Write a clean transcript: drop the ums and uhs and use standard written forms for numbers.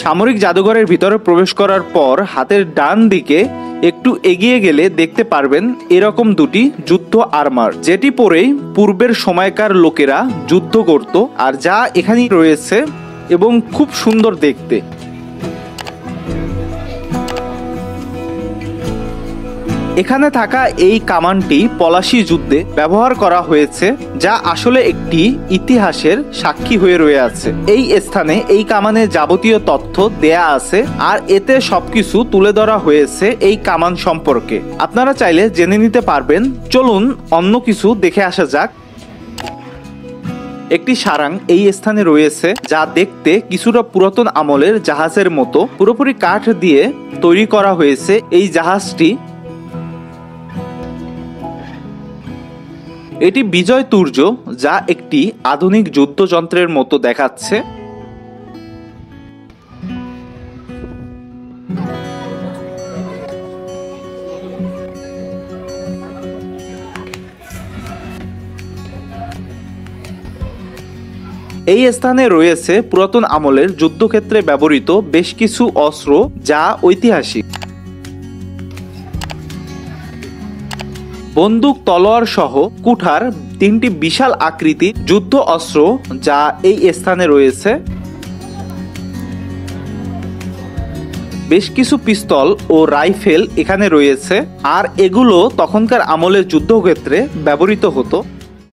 সামরিক জাদুঘরের ভিতরে প্রবেশ করার পর হাতের ডান দিকে একটু এগিয়ে গেলে দেখতে পারবেন এরকম দুটি যুদ্ধ আর্মার, যেটি পরেই পূর্বের সময়কার লোকেরা যুদ্ধ করত, আর যা এখানেই রয়েছে এবং খুব সুন্দর দেখতে। এখানে থাকা এই কামানটি পলাশী যুদ্ধে ব্যবহার করা হয়েছে, যা আসলে একটি ইতিহাসের সাক্ষী হয়ে রয়ে আছে। এই স্থানে এই কামানের যাবতীয় তথ্য দেয়া আছে, আর এতে সবকিছু তুলে ধরা হয়েছে এই কামান সম্পর্কে। আপনারা চাইলে জেনে নিতে পারবেন। চলুন অন্য কিছু দেখে আসা যাক। একটি সারাং এই স্থানে রয়েছে, যা দেখতে কিছুটা পুরাতন আমলের জাহাজের মতো। পুরোপুরি কাঠ দিয়ে তৈরি করা হয়েছে এই জাহাজটি। এটি বিজয় তুর্য, যা একটি আধুনিক যুদ্ধযন্ত্রের মতো দেখাচ্ছে। এই স্থানে রয়েছে পুরাতন আমলের যুদ্ধক্ষেত্রে ব্যবহৃত বেশ কিছু অস্ত্র, যা ঐতিহাসিক। বন্দুক, তলোয়ার সহ কুঠার, তিনটি বিশাল আকৃতির যুদ্ধ অস্ত্র যা এই স্থানে রয়েছে। বেশ কিছু পিস্তল ও রাইফেল এখানে রয়েছে, আর এগুলো তখনকার আমলের যুদ্ধক্ষেত্রে ব্যবহৃত হতো।